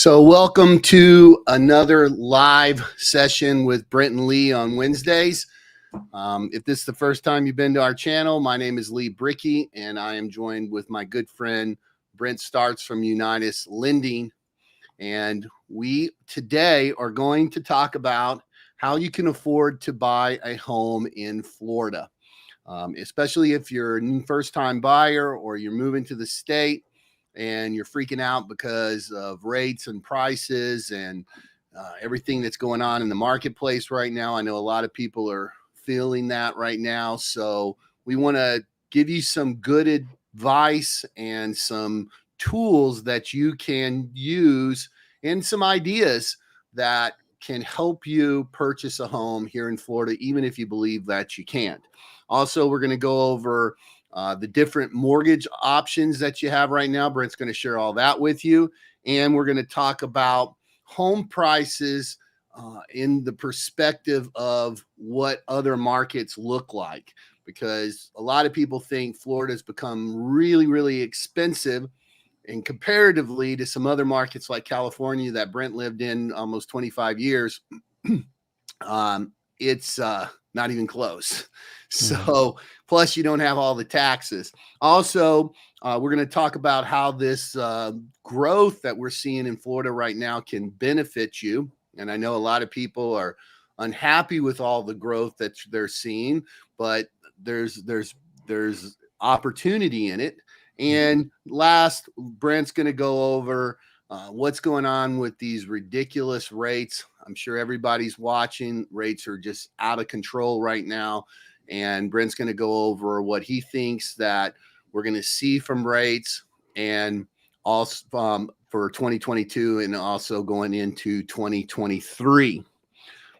So welcome to another live session with Brent and Lee on Wednesdays. If this is the first time you've been to our channel, my name is Lee Brickey, and I am joined with my good friend Brent Starts from Unitas Lending. And we today are going to talk about how you can afford to buy a home in Florida, especially if you're a first-time buyer or you're moving to the state and you're freaking out because of rates and prices and everything that's going on in the marketplace right now. I know a lot of people are feeling that right now. So we want to give you some good advice and some tools that you can use and some ideas that can help you purchase a home here in Florida, even if you believe that you can't. Also, we're going to go over the different mortgage options that you have right now. Brent's going to share all that with you. And we're going to talk about home prices in the perspective of what other markets look like, because a lot of people think Florida has become really, really expensive. And comparatively to some other markets like California that Brent lived in almost 25 years, it's not even close. So plus you don't have all the taxes. Also, we're going to talk about how this growth that we're seeing in Florida right now can benefit you. And I know a lot of people are unhappy with all the growth that they're seeing, but there's opportunity in it. And last, Brent's going to go over what's going on with these ridiculous rates. I'm sure everybody's watching. Rates are just out of control right now. And Brent's going to go over what he thinks that we're going to see from rates and also for 2022 and also going into 2023.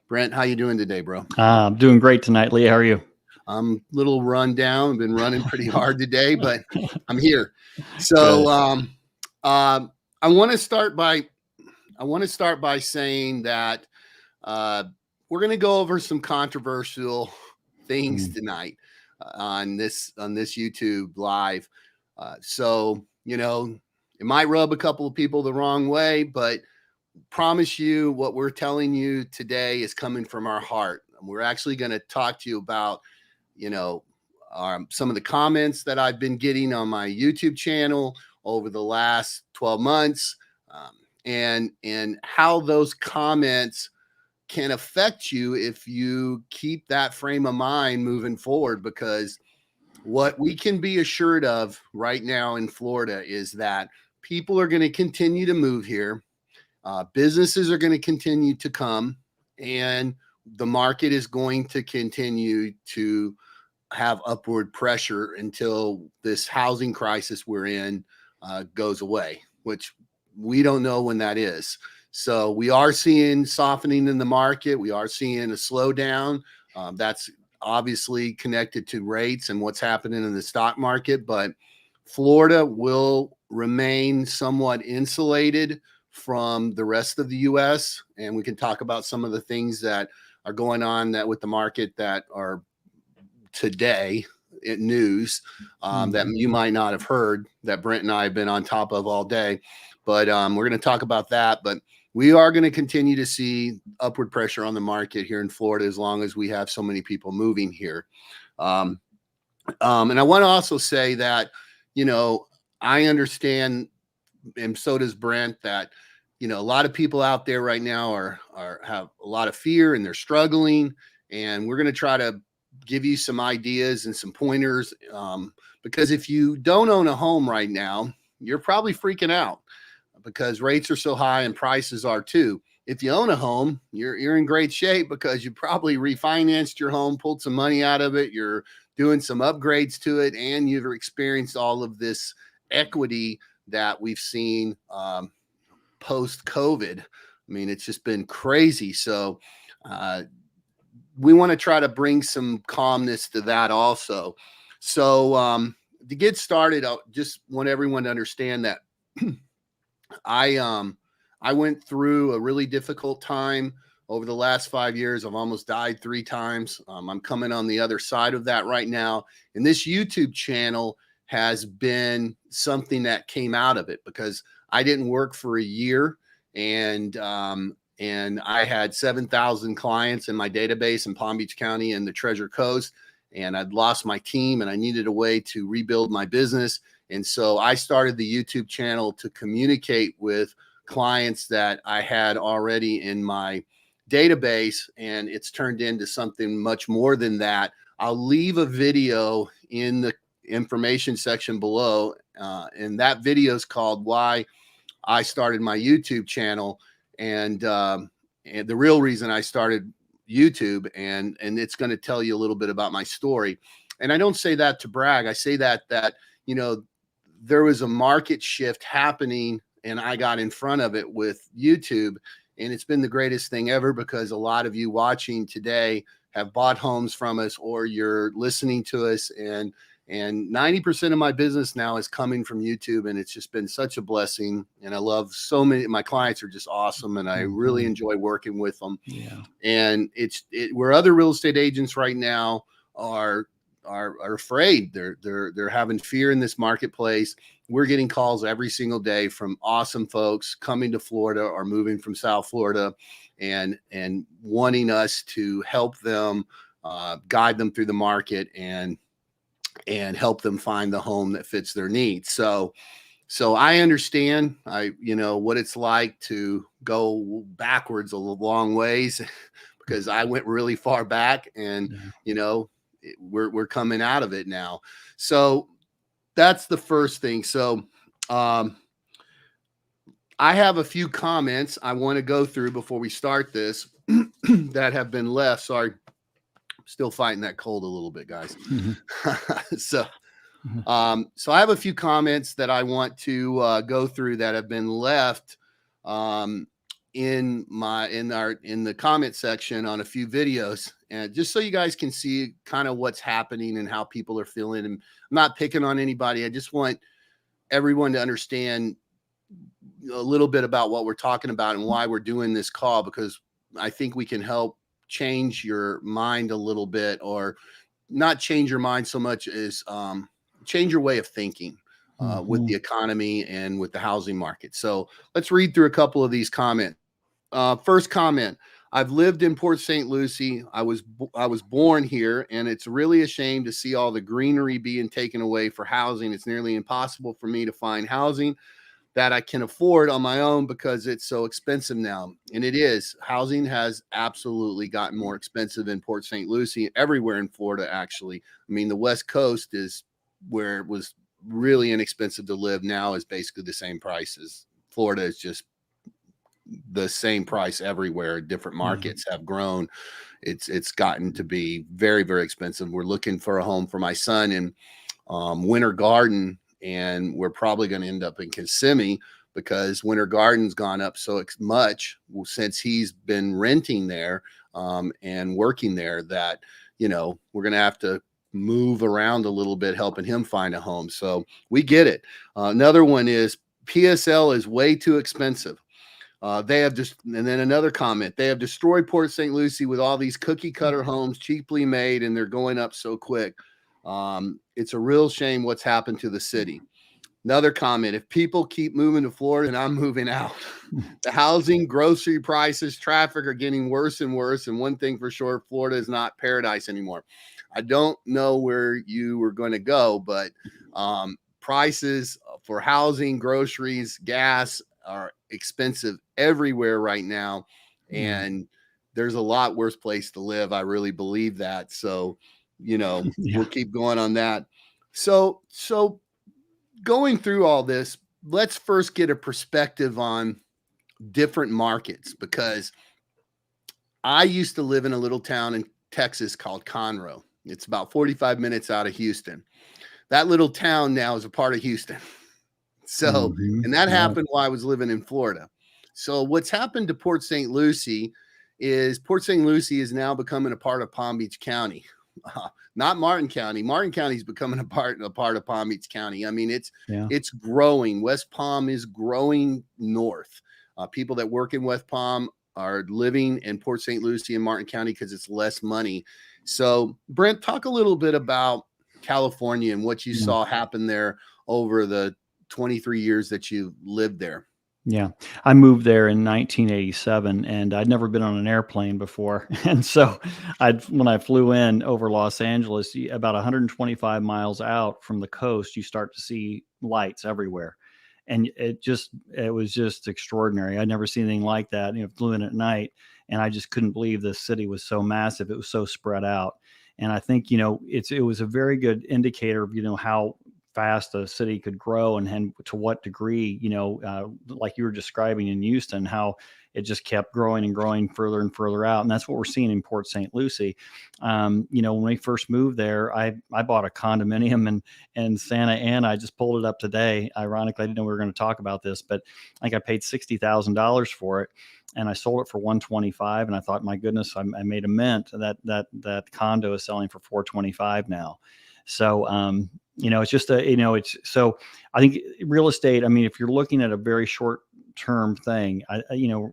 Brent, how you doing today, bro? I'm doing great tonight, Lee. How are you? I'm a little run down. I've been running pretty hard today, but I'm here. So I want to start by saying that we're going to go over some controversial things tonight on this YouTube live. So, you know, it might rub a couple of people the wrong way, but promise you what we're telling you today is coming from our heart. We're actually going to talk to you about, you know, some of the comments that I've been getting on my YouTube channel over the last 12 months and how those comments can affect you if you keep that frame of mind moving forward. Because what we can be assured of right now in Florida is that people are going to continue to move here. Businesses are going to continue to come, and the market is going to continue to have upward pressure until this housing crisis we're in goes away, which we don't know when that is. So we are seeing softening in the market. We are seeing a slowdown. That's obviously connected to rates and what's happening in the stock market, but Florida will remain somewhat insulated from the rest of the U.S. And we can talk about some of the things that are going on that with the market that are today in news that you might not have heard, that Brent and I have been on top of all day. But we're going to talk about that. But we are going to continue to see upward pressure on the market here in Florida as long as we have so many people moving here. And I want to also say that, you know, I understand, and so does Brent, that, you know, a lot of people out there right now have a lot of fear and they're struggling. And we're going to try to give you some ideas and some pointers because if you don't own a home right now, you're probably freaking out because rates are so high and prices are too. If you own a home, you're in great shape because you probably refinanced your home, pulled some money out of it, you're doing some upgrades to it, and you've experienced all of this equity that we've seen post-COVID. I mean, it's just been crazy. So we want to try to bring some calmness to that also. So to get started, I just want everyone to understand that I went through a really difficult time over the last 5 years. I've almost died 3 times. I'm coming on the other side of that right now. And this YouTube channel has been something that came out of it because I didn't work for a year and I had 7,000 clients in my database in Palm Beach County and the Treasure Coast, and I'd lost my team and I needed a way to rebuild my business. And so I started the YouTube channel to communicate with clients that I had already in my database, and it's turned into something much more than that. I'll leave a video in the information section below, and that video is called Why I Started My YouTube Channel, and the real reason I started YouTube, and it's going to tell you a little bit about my story. And I don't say that to brag. I say that you know, there was a market shift happening, and I got in front of it with YouTube, and it's been the greatest thing ever, because a lot of you watching today have bought homes from us, or you're listening to us, and 90% of my business now is coming from YouTube, and it's just been such a blessing. And I love so many. My clients are just awesome, and I really enjoy working with them. Yeah. And where other real estate agents right now are afraid. They're having fear in this marketplace. We're getting calls every single day from awesome folks coming to Florida or moving from South Florida, and wanting us to help them, guide them through the market, and help them find the home that fits their needs. So I understand, what it's like to go backwards a long ways, because I went really far back, and, we're coming out of it now. So that's the first thing. So, I have a few comments I want to go through before we start this that have been left. Sorry. Still fighting that cold a little bit, guys. So I have a few comments that I want to go through that have been left in the comment section on a few videos, and just so you guys can see kind of what's happening and how people are feeling. And I'm not picking on anybody. I just want everyone to understand a little bit about what we're talking about and why we're doing this call, because I think we can help change your mind a little bit, or not change your mind so much as change your way of thinking with the economy and with the housing market. So let's read through a couple of these comments. First comment: I've lived in Port St. Lucie. I was born here, and it's really a shame to see all the greenery being taken away for housing. It's nearly impossible for me to find housing that I can afford on my own because it's so expensive now. And it is. Housing has absolutely gotten more expensive in Port St. Lucie, everywhere in Florida, actually. I mean, the West Coast is where it was really inexpensive to live. Now is basically the same price as Florida. Is just the same price everywhere. Different markets have grown. It's gotten to be very, very expensive. We're looking for a home for my son in Winter Garden, and we're probably going to end up in Kissimmee, because Winter Garden's gone up so much since he's been renting there and working there, that, we're going to have to move around a little bit, helping him find a home. So we get it. Another one is PSL is way too expensive. And then another comment: they have destroyed Port St. Lucie with all these cookie cutter homes, cheaply made, and they're going up so quick. It's a real shame what's happened to the city. Another comment: if people keep moving to Florida, and I'm moving out. The housing, grocery prices, traffic are getting worse and worse. And one thing for sure, Florida is not paradise anymore. I don't know where you were going to go, but prices for housing, groceries, gas are expensive everywhere right now. And there's a lot worse place to live. I really believe that. So, we'll keep going on that. So going through all this, let's first get a perspective on different markets, because I used to live in a little town in Texas called Conroe. It's about 45 minutes out of Houston. That little town now is a part of Houston. So, and that happened while I was living in Florida. So what's happened to Port St. Lucie is Port St. Lucie is now becoming a part of Palm Beach County. Not Martin County. Martin County is becoming a part of Palm Beach County. I mean, it's growing. West Palm is growing north. People that work in West Palm are living in Port St. Lucie and Martin County because it's less money. So, Brent, talk a little bit about California and what you saw happen there over the 23 years that you lived there. Yeah. I moved there in 1987 and I'd never been on an airplane before. And so when I flew in over Los Angeles, about 125 miles out from the coast, you start to see lights everywhere. And it was just extraordinary. I'd never seen anything like that. Flew in at night and I just couldn't believe the city was so massive. It was so spread out. And I think, it was a very good indicator of, how fast a city could grow and to what degree, like you were describing in Houston, how it just kept growing and growing further and further out. And that's what we're seeing in Port St. Lucie. When we first moved there, I bought a condominium in Santa Ana. I just pulled it up today. Ironically, I didn't know we were going to talk about this, but I think I paid $60,000 for it. And I sold it for 125, and I thought, my goodness, I made a mint. That condo is selling for 425 now. So it's just it's so I think real estate. I mean, if you're looking at a very short term thing,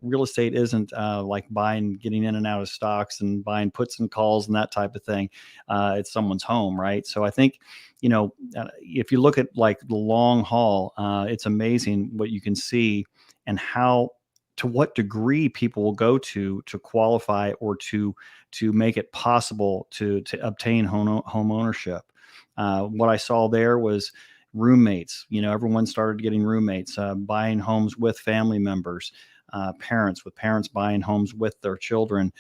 real estate isn't like getting in and out of stocks and buying puts and calls and that type of thing. It's someone's home, right? So I think, if you look at like the long haul, it's amazing what you can see and to what degree people will go to qualify or to make it possible to obtain home ownership. What I saw there was roommates. Everyone started getting roommates, buying homes with family members, parents buying homes with their children,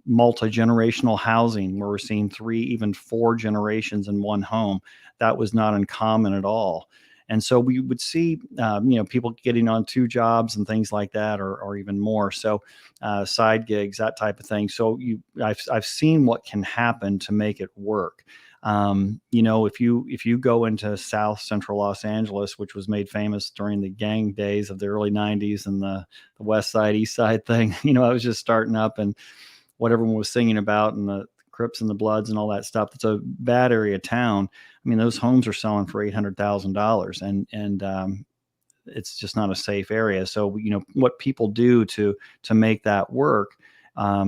multi-generational housing where we're seeing 3, even 4 generations in one home. That was not uncommon at all. And so we would see, people getting on 2 jobs and things like that, or even more. So side gigs, that type of thing. So I've seen what can happen to make it work. If you go into South Central Los Angeles, which was made famous during the gang days of the early 90s and the West Side, East Side thing, I was just starting up and what everyone was singing about and the Crips and the Bloods and all that stuff. It's a bad area of town. I mean, those homes are selling for $800,000 and it's just not a safe area. So, what people do to make that work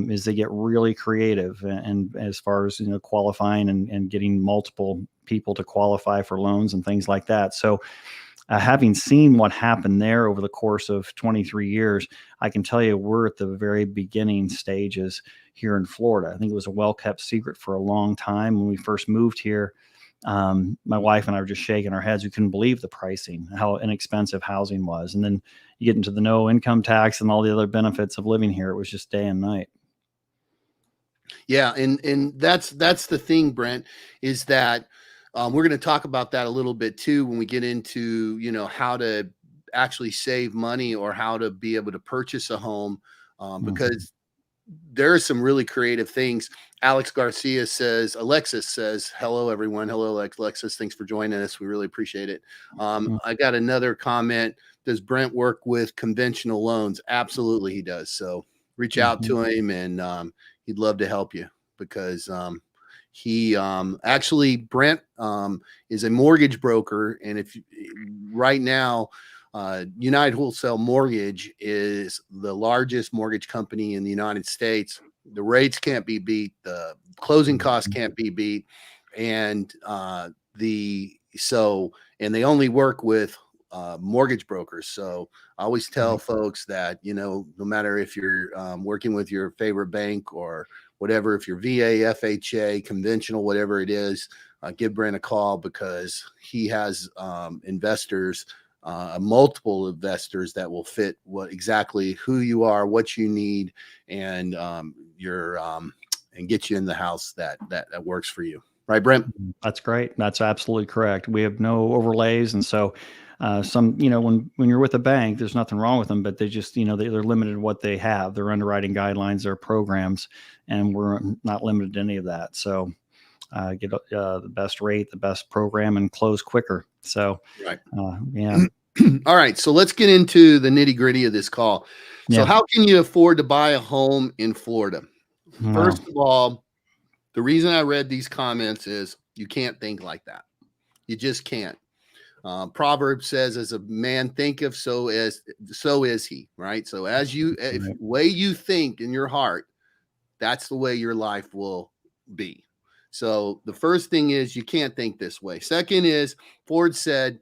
is they get really creative and as far as, qualifying and getting multiple people to qualify for loans and things like that. So having seen what happened there over the course of 23 years, I can tell you we're at the very beginning stages here in Florida. I think it was a well-kept secret for a long time. When we first moved here, my wife and I were just shaking our heads. We couldn't believe the pricing, how inexpensive housing was. And then you get into the no income tax and all the other benefits of living here. It was just day and night. Yeah, and that's the thing, Brent, is that we're going to talk about that a little bit too when we get into how to actually save money or how to be able to purchase a home, because there are some really creative things. Alexis says, hello, everyone. Hello, Alexis. Thanks for joining us. We really appreciate it. I got another comment. Does Brent work with conventional loans? Absolutely, he does. So reach out to him and he'd love to help you because he actually, Brent is a mortgage broker. And if right now, United Wholesale Mortgage is the largest mortgage company in the United States. The rates can't be beat. The closing costs can't be beat. And they only work with mortgage brokers. So I always tell folks that, no matter if you're working with your favorite bank or whatever, if you're VA, FHA, conventional, whatever it is, give Brent a call because he has investors, multiple investors that will fit exactly who you are, what you need, and and get you in the house that works for you. Right, Brent? That's great. That's absolutely correct. We have no overlays. And so when you're with a bank, there's nothing wrong with them, but they just, they're limited to what they have, their underwriting guidelines, their programs, and we're not limited to any of that. So get the best rate, the best program, and close quicker. So, right. Yeah. All right. So let's get into the nitty gritty of this call. So how can you afford to buy a home in Florida? Wow. First of all, the reason I read these comments is you can't think like that. You just can't. Proverb says, as a man thinketh, so is he, right? So way you think in your heart, that's the way your life will be. So the first thing is you can't think this way. Second is Ford said,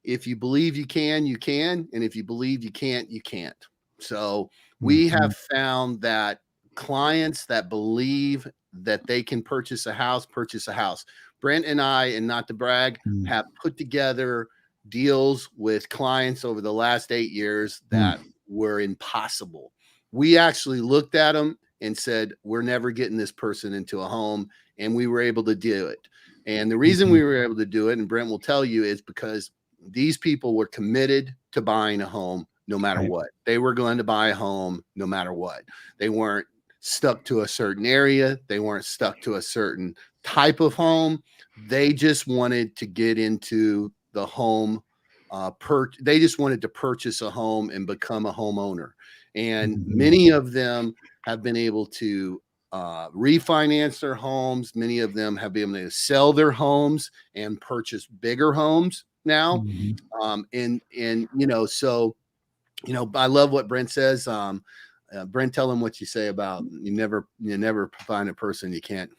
if you believe you can, you can. And if you believe you can't, you can't. So we Mhm. have found that clients that believe that they can purchase a house, purchase a house. Brent and I, and not to brag, Mm. have put together deals with clients over the last 8 years that Mm. were impossible. We actually looked at them and said, we're never getting this person into a home. And we were able to do it. And the reason Mhm. we were able to do it, and Brent will tell you, is because these people were committed to buying a home no matter Right. what. They were going to buy a home no matter what. They weren't stuck to a certain area. They weren't stuck to a certain type of home. They just wanted to get into the home. They just wanted to purchase a home and become a homeowner. And Mhm. many of them have been able to refinance their homes. Many of them have been able to sell their homes and purchase bigger homes now. Mhm. And so I love what Brent says. Brent, tell him what you say about you never find a person you can't.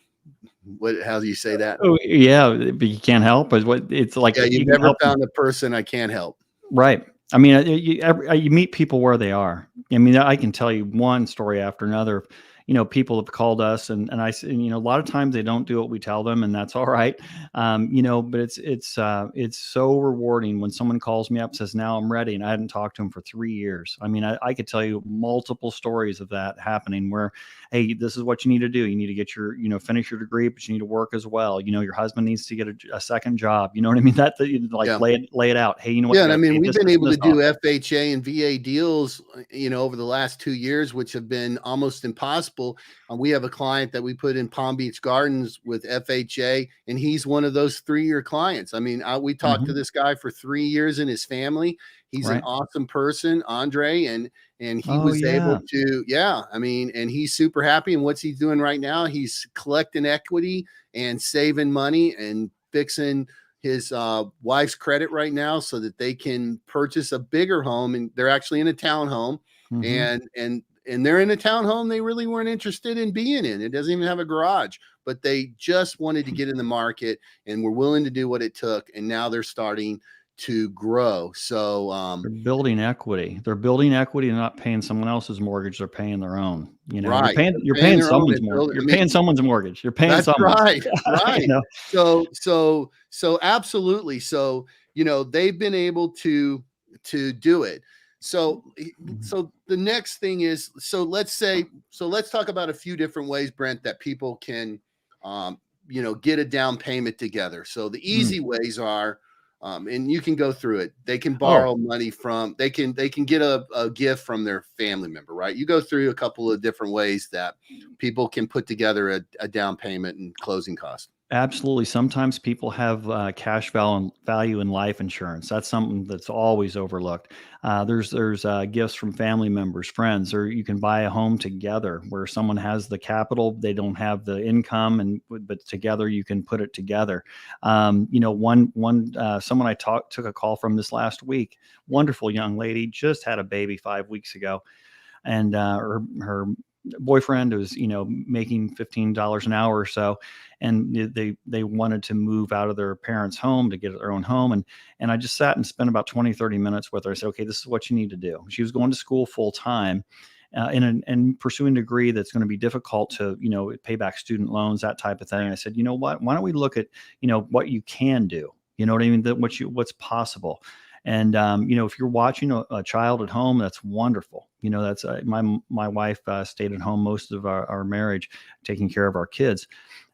How do you say that? Oh, yeah, but you can't help but what it's like Yeah, you've you can never help. found a person I can't help. Right. I mean, you meet people where they are. I mean, I can tell you one story after another. People have called us, and a lot of times they don't do what we tell them, and that's all right. But it's so rewarding when someone calls me up and says, "Now I'm ready," and I hadn't talked to them for 3 years. I mean, I could tell you multiple stories of that happening where, hey, this is what you need to do. You need to get finish your degree, but you need to work as well. Your husband needs to get a second job. You know what I mean? Like Yeah. lay it out. Hey, you know what? Yeah, You and got I to mean, pay we've this, been this, and able this to do off. FHA and VA deals, over the last 2 years, which have been almost impossible. We have a client that we put in Palm Beach Gardens with FHA, and he's one of those 3-year clients. I mean, we talked to Mhm. this guy for 3 years and his family. He's an Right. awesome person, Andre, and he Oh, was able yeah. to, yeah, I mean, and he's super happy. And what's he doing right now? He's collecting equity and saving money and fixing his wife's credit right now so that they can purchase a bigger home, and they're actually in a townhome, Mhm. and they're in a townhome they really weren't interested in being in. It doesn't even have a garage, but they just wanted to get in the market and were willing to do what it took, and now they're starting to grow. So They're building equity. They're building equity and not paying someone else's mortgage, they're paying their own. You're right, paying they're you're paying paying their own someone's and mortgage. building. I You're mean, paying someone's mortgage. You're paying that's someone's. right, You right. know? So absolutely. So they've been able to do it. So Mhm. so the next thing is, let's talk about a few different ways, Brent, that people can um, get a down payment together. So the Mm. easy ways are, and you can go through it. They can Oh, borrow money from, they can get a gift from their family member, right? You go through a couple of different ways that people can put together a down payment and closing cost. absolutely. Sometimes people have cash value in life insurance. That's something that's always overlooked. There's gifts from family members, friends, or you can buy a home together where someone has the capital, they don't have the income, but together you can put it together. One someone I took a call from this last week. Wonderful young lady, just had a baby 5 weeks ago, and her boyfriend was making $15 an hour or so, and they wanted to move out of their parents' home to get their own home, and I just sat and spent about 20-30 minutes with her. I said, okay, this is what you need to do. She was going to school full time, and pursuing a degree that's going to be difficult to pay back student loans, that type of thing. I said, you know what, why don't we look at what you can do, you know what I mean, that what's possible. And if you're watching a child at home, that's wonderful. That's my wife stayed at home most of our marriage, taking care of our kids.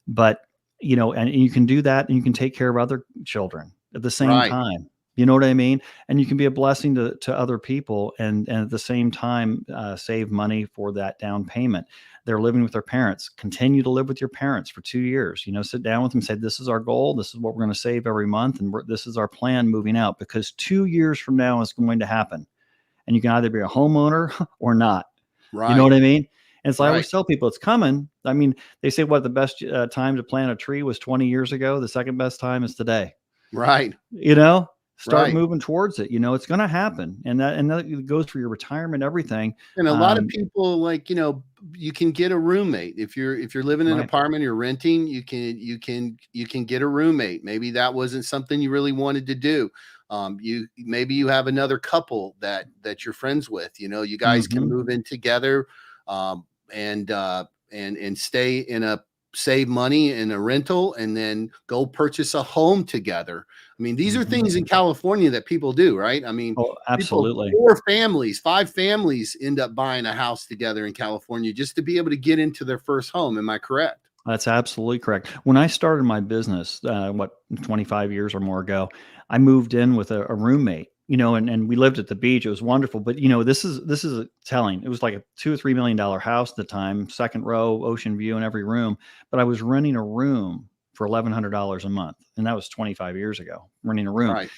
But and you can do that, and you can take care of other children at the same Right, time. You know what I mean? And you can be a blessing to other people, and at the same time save money for that down payment. They're living with their parents. Continue to live with your parents for 2 years. Sit down with them, say, this is our goal. This is what we're going to save every month, and this is our plan moving out. Because 2 years from now is going to happen, and you can either be a homeowner or not. You know right, what I mean? And so I right, always tell people it's coming. I mean, they say what the best time to plant a tree was 20 years ago. The second best time is today. right, You know, start right. moving towards it. It's going to happen, and that goes for your retirement, everything. And a lot of Um, people, like, you can get a roommate. If you're living in an right. apartment, you're renting, you can get a roommate. Maybe that wasn't something you really wanted to do. Maybe you have another couple that you're friends with. You guys can Hmm. move in together, um, and stay in a save money in a rental, and then go purchase a home together. I mean, these are Hmm. things in California that people do, right? I mean, Oh, people, absolutely. 4 families, 5 families end up buying a house together in California just to be able to get into their first home. Am I correct? That's absolutely correct. When I started my business, 25 years or more ago, I moved in with a roommate, and we lived at the beach. It was wonderful. But this is telling. It was like a $2 or $3 million house at the time, second row, ocean view in every room. But I was renting a room for $1,100 a month, and that was 25 years ago. Renting a room, Right.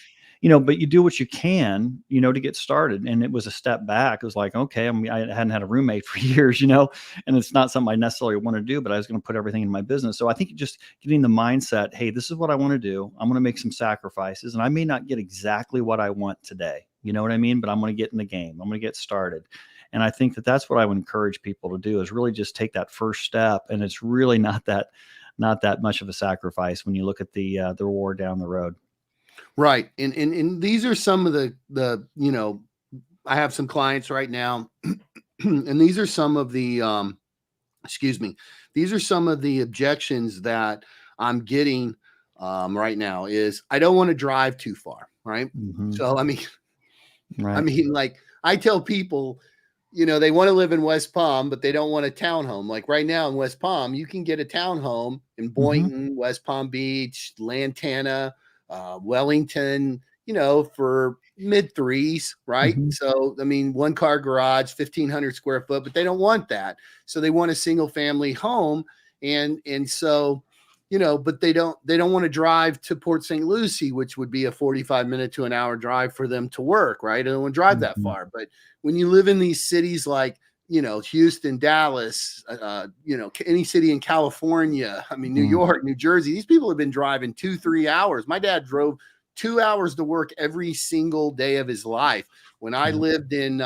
but you do what you can, to get started. And it was a step back. It was like, okay, I hadn't had a roommate for years, and it's not something I necessarily want to do, but I was going to put everything in my business. So I think just getting the mindset, hey, this is what I want to do. I'm going to make some sacrifices, and I may not get exactly what I want today. You know what I mean? But I'm going to get in the game. I'm going to get started. And I think that that's what I would encourage people to do, is really just take that first step. And it's really not that much of a sacrifice when you look at the reward down the road. Right. And these are some of I have some clients right now, and these are some of the excuse me, these are some of the objections that I'm getting right now. Is I don't want to drive too far, right? Hmm. So I Right. mean, like, I tell people, they want to live in West Palm, but they don't want a townhome. Like right now in West Palm, you can get a townhome in Hmm. Boynton, West Palm Beach, Lantana, Wellington, for mid threes, right? Hmm. So, I mean, 1 car garage, 1,500 square foot, but they don't want that. So they want a single family home. And so, but they don't want to drive to Port St. Lucie, which would be a 45-minute to an hour drive for them to work, right? They don't want to drive that Hmm. far. But when you live in these cities like, Houston, Dallas, any city in California, I mean, New Mm. York, New Jersey, these people have been driving 2, 3 hours. My dad drove 2 hours to work every single day of his life. When I Yeah. lived in,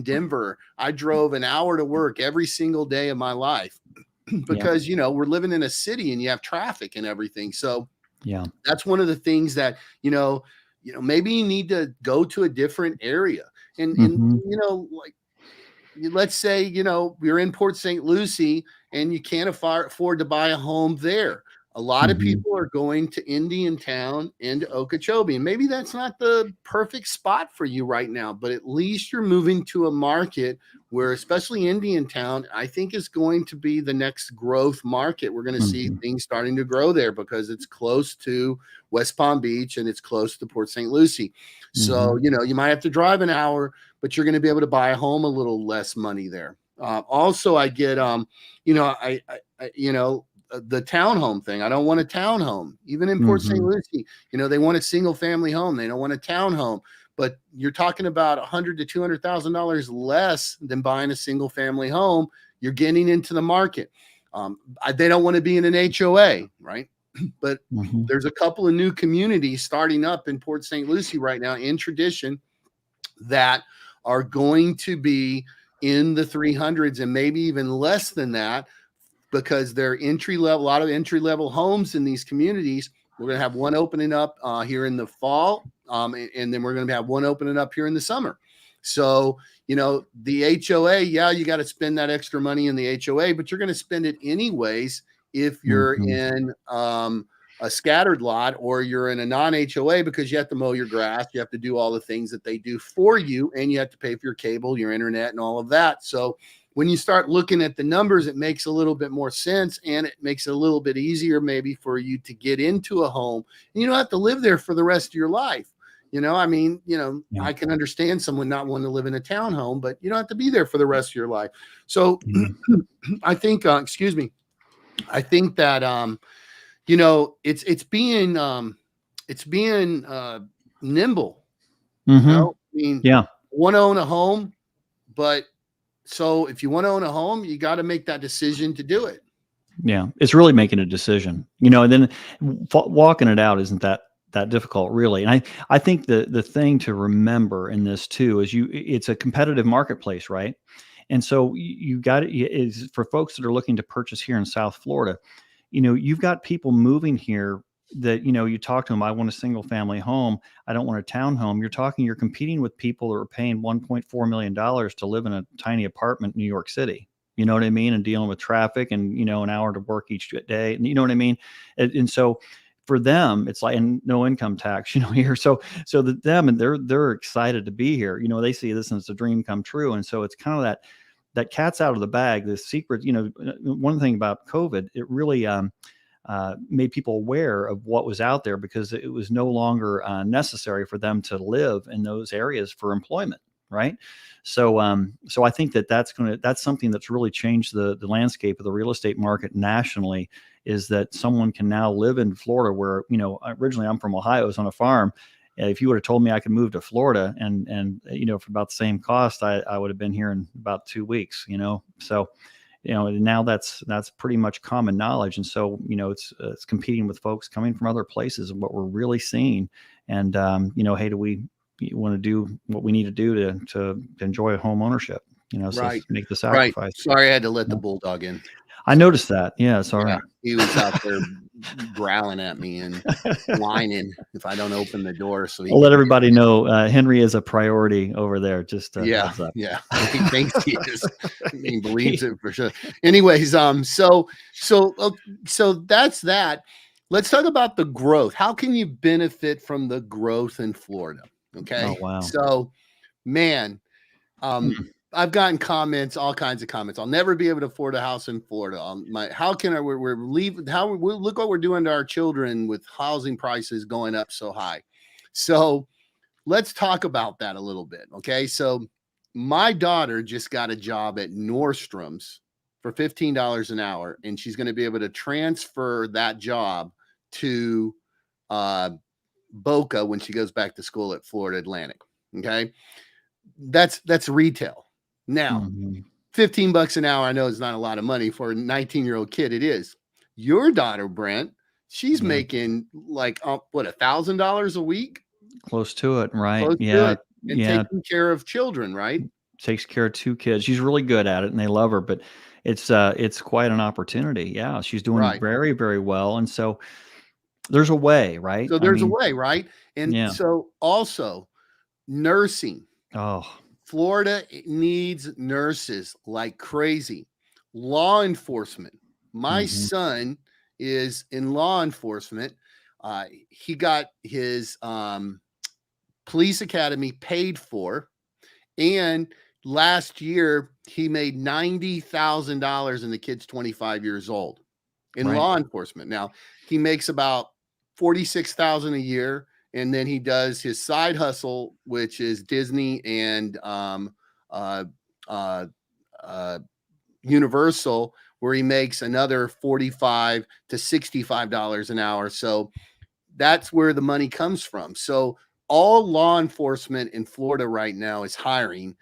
Denver, I drove an hour to work every single day of my life Yeah. because, we're living in a city and you have traffic and everything. So Yeah. that's one of the things that, maybe you need to go to a different area. And Hmm. like, let's say, you're in Port St. Lucie and you can't afford to buy a home there. A lot of Hmm. people are going to Indiantown and to Okeechobee. And maybe that's not the perfect spot for you right now, but at least you're moving to a market where, especially Indiantown, I think is going to be the next growth market. We're going to see Hmm. things starting to grow there because it's close to West Palm Beach and it's close to Port St. Lucie. So, Hmm. you might have to drive an hour, but you're going to be able to buy a home a little less money there. Also, I get, the townhome thing. I don't want a townhome, even in Port St. Hmm. Lucie. They want a single family home. They don't want a townhome. But you're talking about $100,000 to $200,000 less than buying a single family home. You're getting into the market. They don't want to be in an HOA, right? But Hmm. there's a couple of new communities starting up in Port St. Lucie right now in Tradition that are going to be in the 300s and maybe even less than that, because they're entry level, a lot of entry level homes in these communities. We're going to have one opening up here in the fall, and then we're going to have one opening up here in the summer. So, the HOA, yeah, you got to spend that extra money in the HOA, but you're going to spend it anyways if you're Hmm. in a scattered lot or you're in a non-HOA, because you have to mow your grass, you have to do all the things that they do for you, and you have to pay for your cable, your internet, and all of that. So when you start looking at the numbers, it makes a little bit more sense, and it makes it a little bit easier maybe for you to get into a home. And you don't have to live there for the rest of your life. I mean, Yeah. I can understand someone not wanting to live in a townhome, but you don't have to be there for the rest of your life. So Yeah. I think, excuse me, I think that, it's being nimble. Hmm. I mean, Yeah. want to own a home, but so if you want to own a home, you got to make that decision to do it. Yeah. It's really making a decision, and then walking it out isn't that difficult, really. And I think the thing to remember in this too is it's a competitive marketplace, right? And so you got it is for folks that are looking to purchase here in South Florida. You've got people moving here that, you talk to them, I want a single family home. I don't want a townhome. You're competing with people that are paying $1.4 million to live in a tiny apartment in New York City. You know what I mean? And dealing with traffic and, an hour to work each day. And you know what I mean? And so for them, it's like, and no income tax, here. So them, and they're excited to be here. They see this as a dream come true. And so it's kind of that cat's out of the bag, the secret. One thing about COVID, it really, made people aware of what was out there, because it was no longer necessary for them to live in those areas for employment, right? So I think that's something that's really changed the landscape of the real estate market nationally, is that someone can now live in Florida, where originally I'm from Ohio, I was on a farm. If you would have told me I could move to Florida and for about the same cost, I would have been here in about 2 weeks. So now that's pretty much common knowledge. And so, it's competing with folks coming from other places, and what we're really seeing. And, hey, do we want to do what we need to do to enjoy home ownership, so Right. make the sacrifice. Sorry, I had to let the bulldog in. I noticed that. Yeah. Sorry. Yeah, he was out there growling at me and whining if I don't open the door. So I'll let everybody know Henry is a priority over there. Just heads up. Yeah. He thinks he is. He believes it for sure. Anyways, so that's that. Let's talk about the growth. How can you benefit from the growth in Florida? Okay. Oh, wow. So, man, I've gotten comments, all kinds of comments. I'll never be able to afford a house in Florida. We're leaving? Look what we're doing to our children with housing prices going up so high. So let's talk about that a little bit. Okay. So my daughter just got a job at Nordstrom's for $15 an hour, and she's going to be able to transfer that job to Boca when she goes back to school at Florida Atlantic. Okay. That's retail. Now, $15 an hour, I know is not a lot of money for a 19-year-old kid. It is. Your daughter, Brent, she's making like $1,000 a week? Close to it, right? Close to it. And taking care of children, right? Takes care of 2 kids. She's really good at it, and they love her. But it's quite an opportunity. Yeah, she's doing very, very well. And so there's a way, right? So there's a way, right? And so also nursing. Oh. Florida needs nurses like crazy. Law enforcement. My son is in law enforcement. He got his police academy paid for, and last year he made $90,000, and the kid's 25 years old in law enforcement. Now he makes about $46,000 a year. And then he does his side hustle, which is Disney and Universal, where he makes another $45 to $65 an hour. So that's where the money comes from. So all law enforcement in Florida right now is hiring.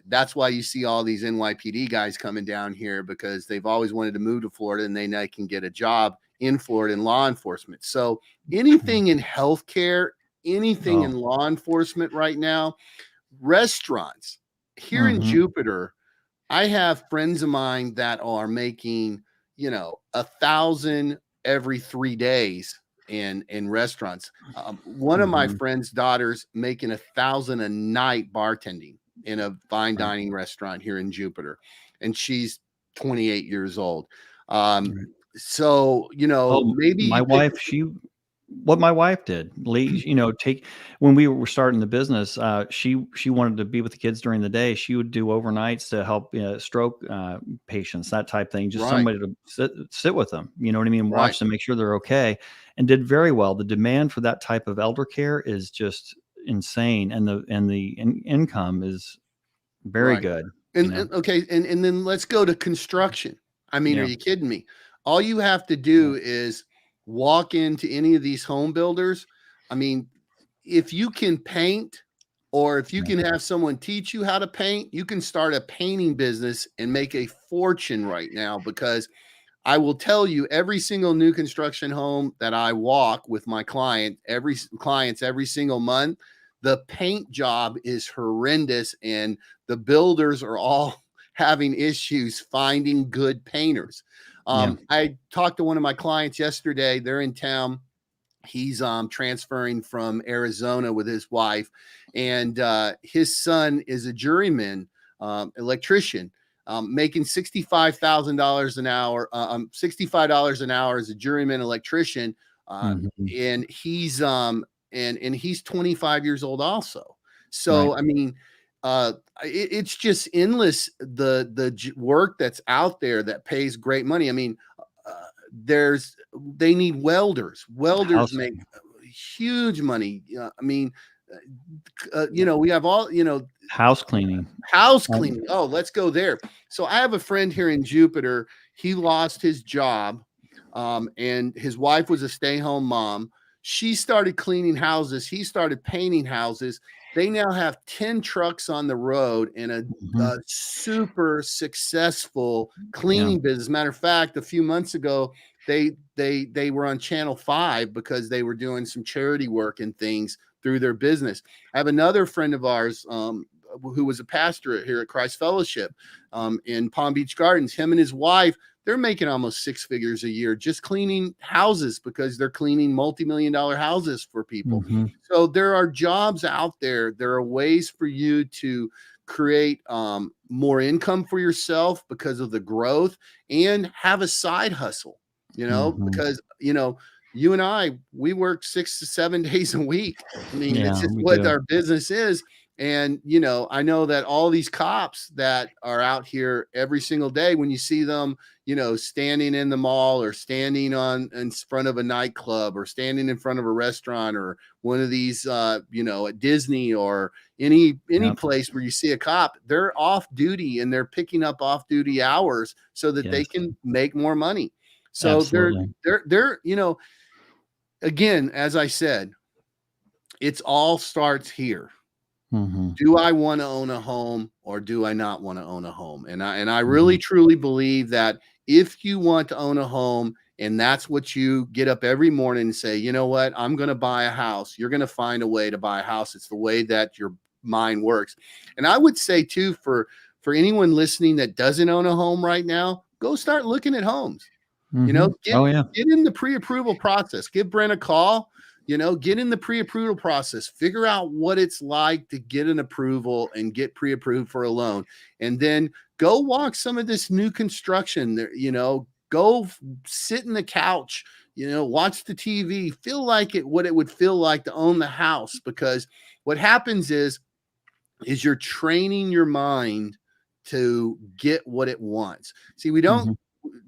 That's why you see all these NYPD guys coming down here, because they've always wanted to move to Florida, and they can get a job in Florida in law enforcement. So anything in healthcare, anything in law enforcement right now, restaurants here in Jupiter, I have friends of mine that are making, $1,000 every 3 days in restaurants. One of my friend's daughters making $1,000 a night bartending in a fine dining restaurant here in Jupiter, and she's 28 years old. So, maybe my wife, what my wife did, Lee, when we were starting the business, she wanted to be with the kids during the day. She would do overnights to help stroke patients, that type thing, just somebody to sit with them, you know what I mean? Watch them, make sure they're okay, and did very well. The demand for that type of elder care is just insane. And the income is very good. And then let's go to construction. I mean, are you kidding me? All you have to do is walk into any of these home builders. I mean, if you can paint, or if you can have someone teach you how to paint, you can start a painting business and make a fortune right now. Because I will tell you, every single new construction home that I walk with my clients every single month, the paint job is horrendous, and the builders are all having issues finding good painters. I talked to one of my clients yesterday. They're in town. He's transferring from Arizona with his wife, and his son is a journeyman electrician, making $65,000 an hour, $65 an hour as a journeyman electrician, Mhm. and and he's 25 years old also. Right. So I mean, it's just endless the work that's out there that pays great money. I mean, there's they need welders. Welders House make huge money. I mean, yeah, we have all, house cleaning. house Um, cleaning. Oh, let's go there. So I have a friend here in Jupiter. He lost his job, and his wife was a stay-home mom. She started cleaning houses. He started painting houses. They now have 10 trucks on the road and mhm. a super successful Yeah. cleaning business. Matter of fact, a few months ago, they were on Channel 5 because they were doing some charity work and things through their business. I have another friend of ours, who was a pastor here at Christ Fellowship, in Palm Beach Gardens. Him and his wife, they're making almost six figures a year just cleaning houses because they're cleaning multi-million dollar houses for people. Mhm. So there are jobs out there. There are ways for you to create more income for yourself because of the growth, and have a side hustle, Mhm. because, you and I, we work 6 to 7 days a week. I mean, it's Yeah, just we what do. our business is. And, I know that all these cops that are out here every single day, when you see them, standing in the mall, or standing in front of a nightclub, or standing in front of a restaurant, or one of these, at Disney, or any Yep. place where you see a cop, they're off duty and they're picking up off duty hours so that they Yes. can make more money. So Absolutely. they're, again, as I said, it's all starts here. Mhm. Do I want to own a home, or do I not want to own a home? And I really Mhm. truly believe that if you want to own a home, and that's what you get up every morning and say, you know what, I'm going to buy a house, you're going to find a way to buy a house. It's the way that your mind works. And I would say too, for anyone listening that doesn't own a home right now, go start looking at homes. Mhm. Get Oh, yeah. in the pre-approval process. Give Brent a call. Get in the pre-approval process. Figure out what it's like to get an approval and get pre-approved for a loan. And then go walk some of this new construction there, go sit in the couch, watch the TV, feel like what it would feel like to own the house. Because what happens is you're training your mind to get what it wants. See, we don't Mhm.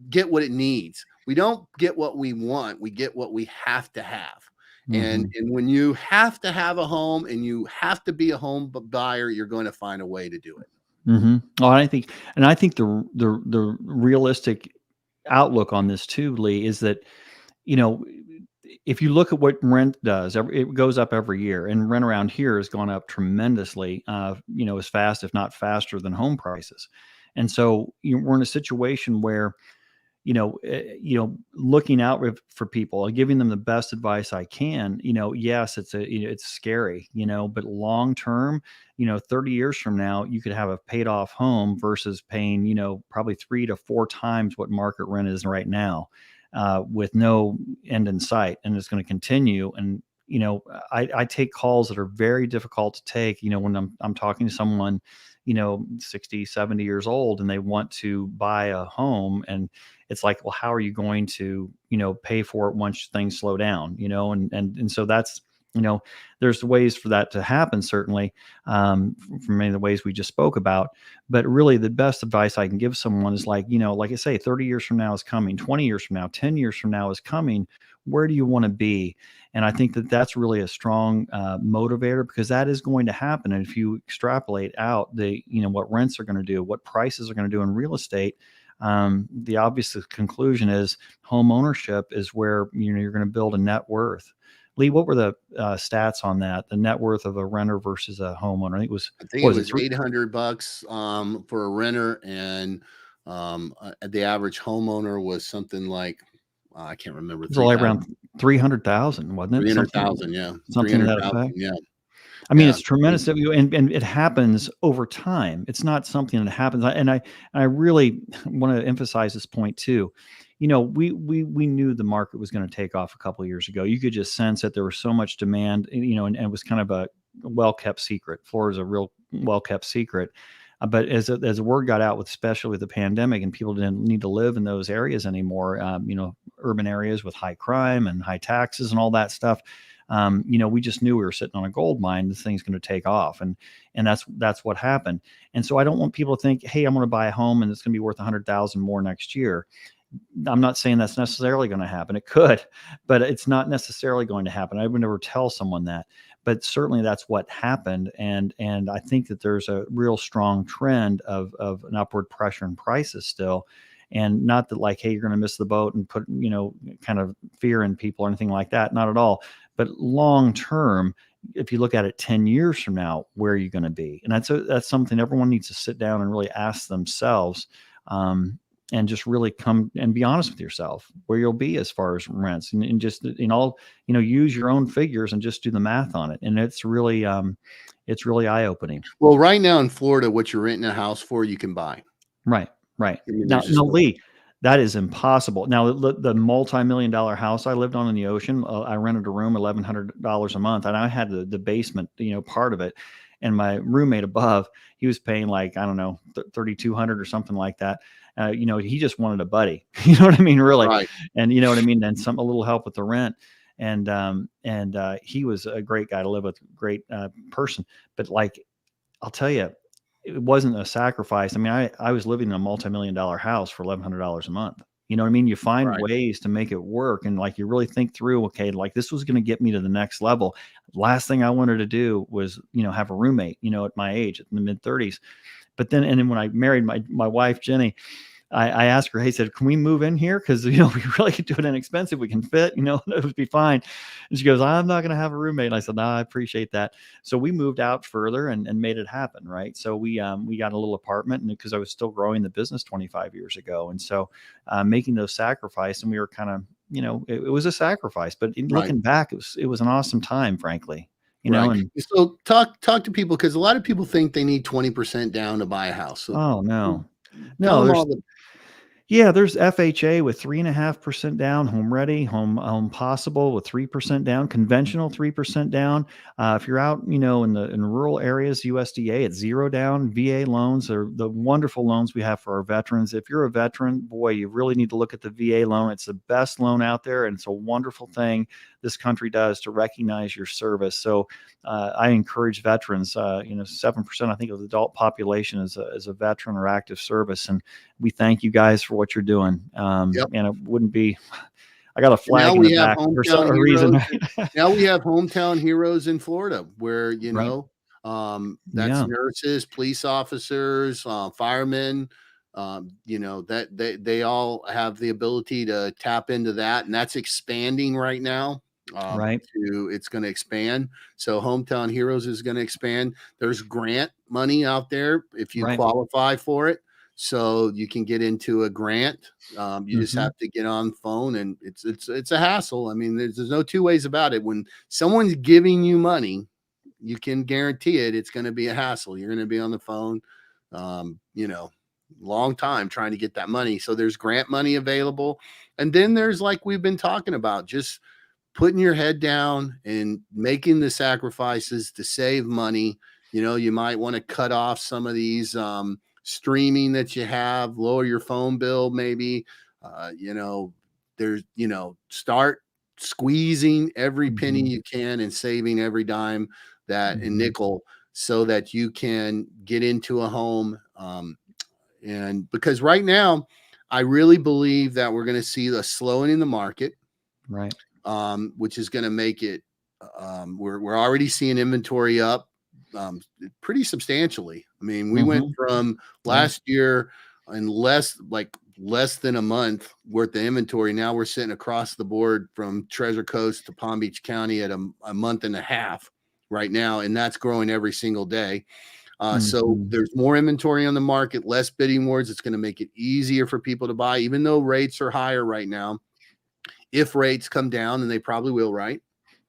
get what it needs. We don't get what we want. We get what we have to have. And Mhm. when you have to have a home and you have to be a home buyer, you're going to find a way to do it. Mhm. Oh, I think the realistic outlook on this too, Lee, is that, you know, if you look at what rent does, it goes up every year, and rent around here has gone up tremendously, as fast, if not faster, than home prices. And so we're in a situation where, looking out for people, giving them the best advice I can. Yes, it's scary, but long term, 30 years from now, you could have a paid off home versus paying, probably 3 to 4 times what market rent is right now, with no end in sight, and it's going to continue. And I take calls that are very difficult to take. When I'm talking to someone, 60, 70 years old, and they want to buy a home, and it's like, well, how are you going to, pay for it once things slow down, and so that's, there's ways for that to happen, certainly, from many of the ways we just spoke about. But really, the best advice I can give someone is, like, like I say, 30 years from now is coming, 20 years from now, 10 years from now is coming. Where do you want to be? And I think that that's really a strong motivator, because that is going to happen. And if you extrapolate out what rents are going to do, what prices are going to do in real estate, the obvious conclusion is home ownership is where you're going to build a net worth. Lee, what were the stats on that? The net worth of a renter versus a homeowner? I think it was, I think what it was it? was $800 for a renter, and the average homeowner was something like, I can't remember, It was like 3,000, around 300,000, wasn't it? Something, 300,000. Yeah, something to that 300,000. effect. Yeah, I mean, yeah. it's tremendous that and it happens over time. It's not something that happens. And I really want to emphasize this point too. we knew the market was going to take off a couple of years ago. You could just sense that there was so much demand, and it was kind of a well-kept secret. Florida is a real well-kept secret. But as the word got out, especially with the pandemic, and people didn't need to live in those areas anymore, urban areas with high crime and high taxes and all that stuff, we just knew we were sitting on a gold mine. This thing's going to take off, and that's what happened. And so I don't want people to think, hey, I'm going to buy a home and it's going to be worth 100,000 more next year. I'm not saying that's necessarily going to happen. It could, but it's not necessarily going to happen. I would never tell someone that, but certainly that's what happened. And I think that there's a real strong trend of an upward pressure in prices still. And not that like, hey, you're going to miss the boat and put, kind of fear in people or anything like that. Not at all. But long term, if you look at it 10 years from now, where are you going to be? And that's something everyone needs to sit down and really ask themselves. And just really come and be honest with yourself where you'll be as far as rents, and just use your own figures and just do the math on it. And it's really eye opening. Well, right now in Florida, what you're renting a house for, you can buy. Right. I mean, Now, Lee, that is impossible. Now, the multi-million-dollar house I lived on in the ocean, I rented a room $1,100 a month, and I had the basement, part of it. And my roommate above, he was paying like, I don't know, $3,200 or something like that. He just wanted a buddy. You know what I mean? Really. Right. And you know what I mean? And a little help with the rent. And he was a great guy to live with, great person. But like, I'll tell you, it wasn't a sacrifice. I mean, I was living in a multi-million-dollar house for $1,100 a month. You know what I mean? You find ways to make it work, and like you really think through, okay, like this was going to get me to the next level. Last thing I wanted to do was, have a roommate, at my age, in the mid-30s. But then when I married my wife, Jenny, I asked her, hey, said, can we move in here? Because, we really could do it inexpensive. We can fit, it would be fine. And she goes, I'm not going to have a roommate. And I said, no, I appreciate that. So we moved out further and made it happen. Right. So we got a little apartment, and because I was still growing the business 25 years ago. And so making those sacrifices, and we were kind of, it was a sacrifice, but looking back, it was an awesome time, frankly. And so talk to people, because a lot of people think they need 20% down to buy a house. So oh no, there's FHA with 3.5% down, home ready, home possible with 3% down, conventional 3% down. If you're out, in rural areas, USDA at 0 down. VA loans are the wonderful loans we have for our veterans. If you're a veteran, boy, you really need to look at the VA loan. It's the best loan out there, and it's a wonderful thing this country does to recognize your service. So I encourage veterans. 7% I think of the adult population is a veteran or active service, and we thank you guys for what you're doing. And it wouldn't be. I got a flag in the back for some reason. Now we have hometown heroes in Florida, where that's nurses, police officers, firemen. That they all have the ability to tap into that, and that's expanding right now. It's going to expand. So hometown heroes is going to expand. There's grant money out there if you qualify for it, so you can get into a grant. You just have to get on the phone, and it's a hassle. I mean, there's no two ways about it. When someone's giving you money, you can guarantee it's going to be a hassle. You're going to be on the phone, long time trying to get that money. So there's grant money available. And then there's, like we've been talking about, just putting your head down and making the sacrifices to save money. You might want to cut off some of these streaming that you have, lower your phone bill, maybe. Start squeezing every penny you can and saving every dime and nickel, so that you can get into a home. And because right now, I really believe that we're going to see a slowing in the market, which is going to make it. We're already seeing inventory up pretty substantially. I mean, we went from last year in less than a month worth of inventory. Now we're sitting across the board from Treasure Coast to Palm Beach County at a month and a half right now, and that's growing every single day. So there's more inventory on the market, less bidding wars. It's going to make it easier for people to buy, even though rates are higher right now. If rates come down, and they probably will, right?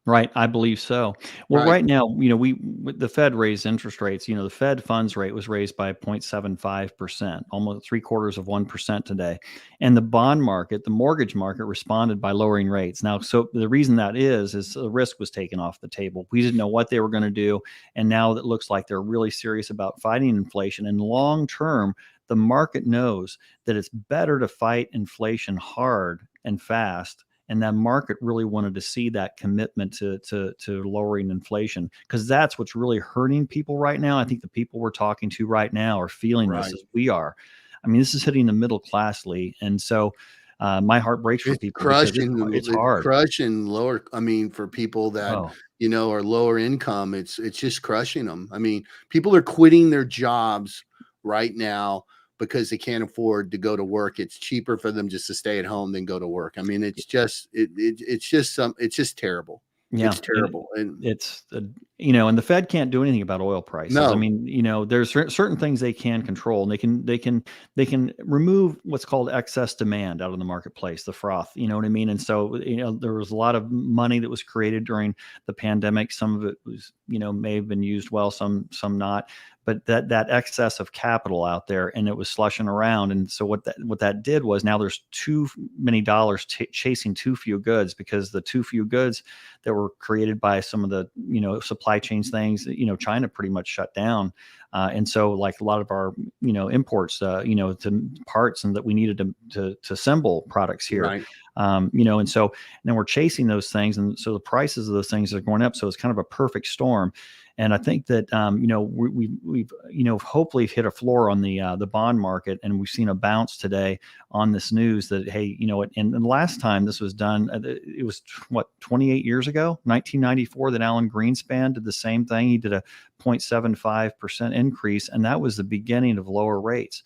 Right, I believe so. Well, Right. right now, the Fed raised interest rates. The Fed funds rate was raised by 0.75%, almost 0.75% today. And the bond market, the mortgage market responded by lowering rates. Now, so the reason that is the risk was taken off the table. We didn't know what they were going to do. And now it looks like they're really serious about fighting inflation. And long term, the market knows that it's better to fight inflation hard and fast, and that market really wanted to see that commitment to lowering inflation, because that's what's really hurting people right now. I think the people we're talking to right now are feeling this Right. as we are. I mean, this is hitting the middle class, Lee, and so my heart breaks for It's people because crushing it's it's hard. crushing lower, I mean, for people that, Oh, are lower income, it's just crushing them. I mean, people are quitting their jobs right now because they can't afford to go to work. It's cheaper for them just to stay at home than go to work. I mean, it's just terrible. yeah, It's terrible. And it's and the Fed can't do anything about oil prices. I no, mean, there's certain things they can control, and they can remove what's called excess demand out of the marketplace, the froth. You know what I mean? And so, there was a lot of money that was created during the pandemic. Some of it was, may have been used well, some not. But that excess of capital out there, and it was slushing around. And so what that did was, now there's too many dollars chasing too few goods, because the too few goods that were created by some of the supply chains things. China pretty much shut down, and so, like, a lot of our imports, to parts, and that we needed to assemble products here. right. And so, and then we're chasing those things, and so the prices of those things are going up. So it's kind of a perfect storm. And I think that we've hopefully hit a floor on the bond market, and we've seen a bounce today on this news that, hey, and the last time this was done, it was what, 28 years ago, 1994, that Alan Greenspan did the same thing. He did a 0.75% increase, and that was the beginning of lower rates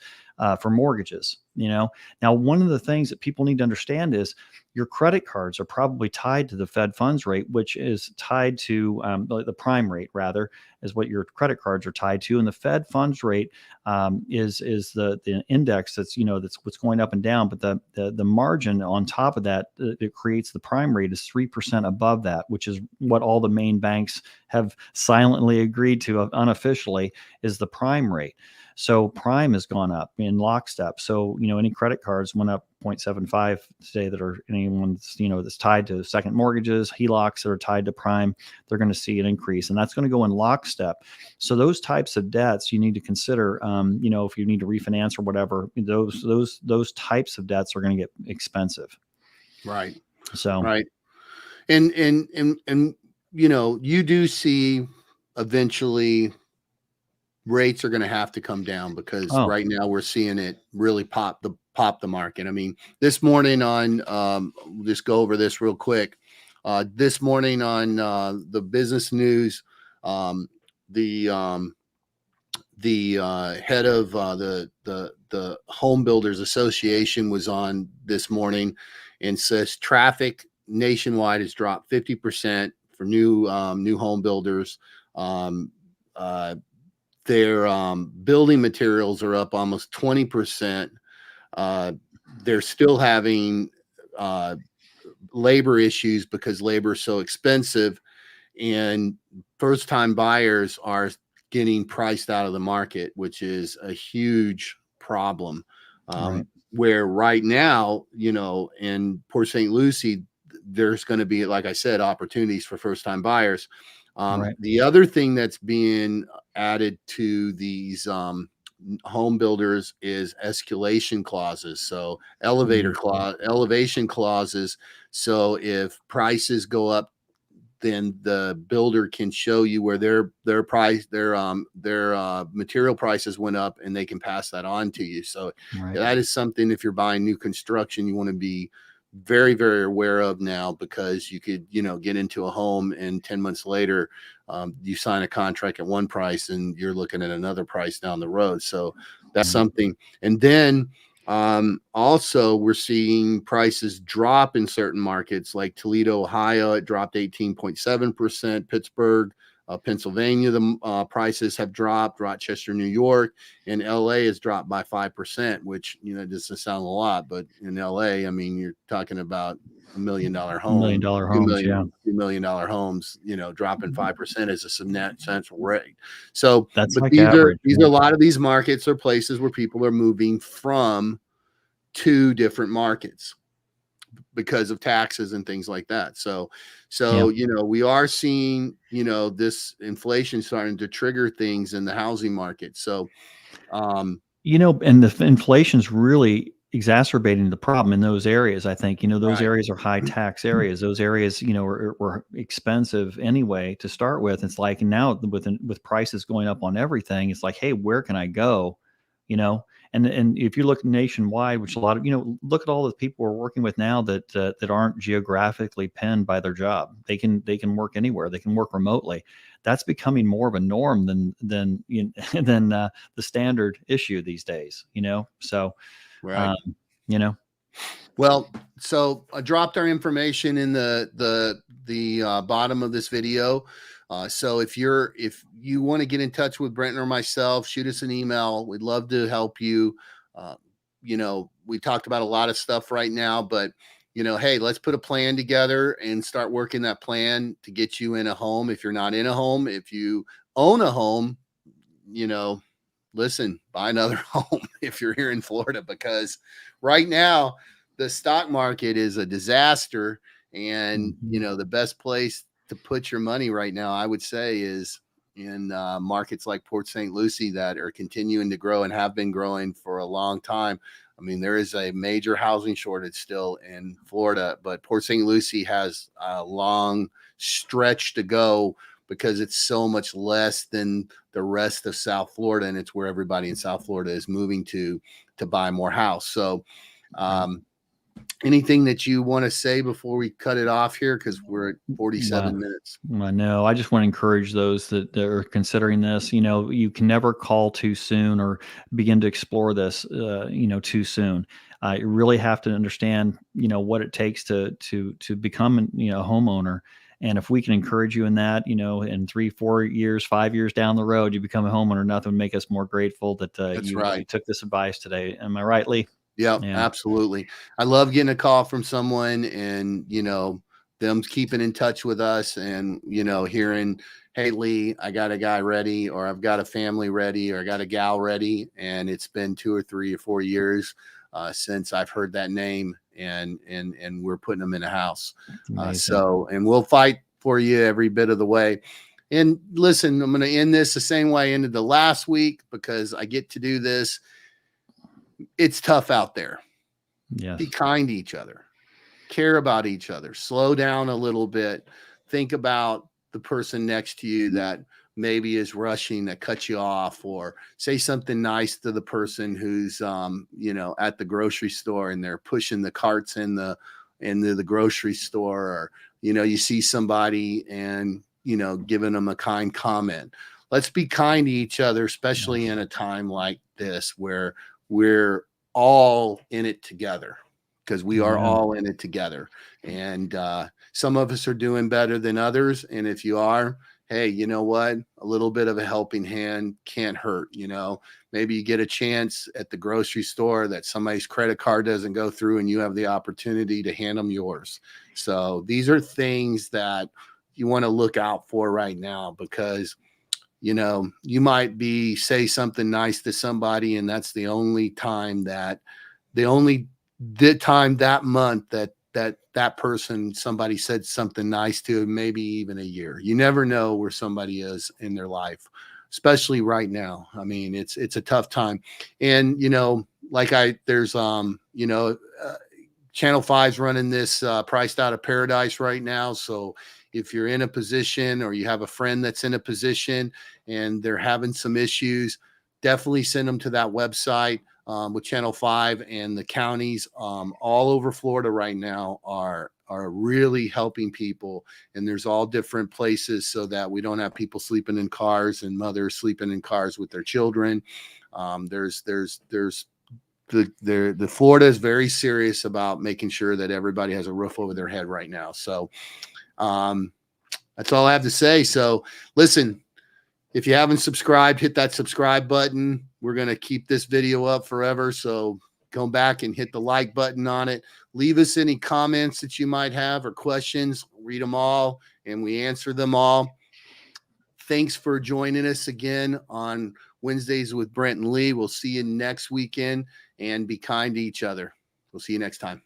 for mortgages. Now, one of the things that people need to understand is your credit cards are probably tied to the Fed funds rate, which is tied to the prime rate, rather, is what your credit cards are tied to. And the Fed funds rate is the index that's what's going up and down. But the margin on top of that that creates the prime rate is 3% above that, which is what all the main banks have silently agreed to, unofficially, is the prime rate. So prime has gone up in lockstep. So, any credit cards went up 0.75 today that are anyone that's tied to second mortgages, HELOCs that are tied to prime, they're going to see an increase, and that's going to go in lockstep. So those types of debts you need to consider. If you need to refinance or whatever, those types of debts are going to get expensive. Right. So Right. And you do see eventually rates are going to have to come down, because oh right now we're seeing it really pop the market. I mean, this morning on we'll just go over this real quick. This morning on the business news, the head of the Home Builders Association was on this morning and says traffic nationwide has dropped 50% for new home builders. Um, uh, their building materials are up almost 20%. They're still having labor issues because labor is so expensive, and first time buyers are getting priced out of the market, which is a huge problem. right, Where right now, in Port St. Lucie, there's going to be, like I said, opportunities for first time buyers. right, The other thing that's being added to these home builders is escalation clauses. So elevation clauses. So if prices go up, then the builder can show you where their material prices went up, and they can pass that on to you. So right. that is something, if you're buying new construction, you want to be very, very aware of now, because you could, get into a home, and 10 months later, you sign a contract at one price and you're looking at another price down the road. So that's Right. something. And then also, we're seeing prices drop in certain markets like Toledo, Ohio. It dropped 18.7%. Pittsburgh, Pennsylvania, the prices have dropped. Rochester, New York, and LA has dropped by 5%, which, doesn't sound a lot, but in LA, I mean, you're talking about $1 million $1 home, million homes. Yeah. $2 million homes, dropping 5% is a substantial rate. So, That's but like these are average. Yeah. a lot of these markets are places where people are moving from to different markets because of taxes and things like that. So Yeah. we are seeing, this inflation starting to trigger things in the housing market. So, And the inflation's really exacerbating the problem in those areas. I think, those right, areas are high tax areas. Those areas, were expensive anyway to start with. It's like now with prices going up on everything, it's like, hey, where can I go? You know, and if you look nationwide, which a lot of, look at all the people we're working with now that aren't geographically pinned by their job. They can work anywhere. They can work remotely. That's becoming more of a norm than the standard issue these days, So, right. um, you know, Well, so I dropped our information in the bottom of this video. So if you want to get in touch with Brent or myself, shoot us an email. We'd love to help you. Uh, we talked about a lot of stuff right now, but hey, let's put a plan together and start working that plan to get you in a home. If you're not in a home, if you own a home, listen, buy another home if you're here in Florida, because right now the stock market is a disaster. And, the best place to put your money right now, I would say, is in markets like Port St. Lucie that are continuing to grow and have been growing for a long time. I mean, there is a major housing shortage still in Florida, but Port St. Lucie has a long stretch to go because it's so much less than the rest of South Florida, and it's where everybody in South Florida is moving to buy more house. So, anything that you want to say before we cut it off here, because we're at 47 minutes? I know. I just want to encourage those that are considering this. You can never call too soon or begin to explore this, too soon. You really have to understand, what it takes to become, a homeowner. And if we can encourage you in that, in 3, 4 years, 5 years down the road, you become a homeowner, nothing would make us more grateful that That's you right. took this advice today. Am I right, Lee? Yeah, Yeah. absolutely. I love getting a call from someone and, them keeping in touch with us and, hearing, hey, Lee, I got a guy ready, or I've got a family ready, or I got a gal ready. And it's been 2 or 3 or 4 years since I've heard that name, and we're putting them in a house. And we'll fight for you every bit of the way. And listen, I'm going to end this the same way I ended the last week, because I get to do this. It's tough out there. Yes. Be kind to each other. Care about each other. Slow down a little bit. Think about the person next to you that maybe is rushing, that cuts you off, or say something nice to the person who's at the grocery store and they're pushing the carts into the grocery store, or you see somebody and giving them a kind comment. Let's be kind to each other, especially in a time like this where we're all in it together, because we are all in it together. And some of us are doing better than others. And if you are, hey, you know what? A little bit of a helping hand can't hurt. Maybe you get a chance at the grocery store that somebody's credit card doesn't go through, and you have the opportunity to hand them yours. So these are things that you want to look out for right now, because you might say something nice to somebody, and that's the only time that that month that person, somebody said something nice to, maybe even a year. You never know where somebody is in their life, especially right now. I mean, it's a tough time. And there's Channel 5's running this Priced Out of Paradise right now. So if you're in a position, or you have a friend that's in a position and they're having some issues, definitely send them to that website. With Channel 5, and the counties all over Florida right now are really helping people. And there's all different places, so that we don't have people sleeping in cars and mothers sleeping in cars with their children. The Florida is very serious about making sure that everybody has a roof over their head right now. So that's all I have to say. So listen, if you haven't subscribed, hit that subscribe button. We're going to keep this video up forever. So go back and hit the like button on it. Leave us any comments that you might have or questions. Read them all and we answer them all. Thanks for joining us again on Wednesdays with Brent and Lee. We'll see you next weekend, and be kind to each other. We'll see you next time.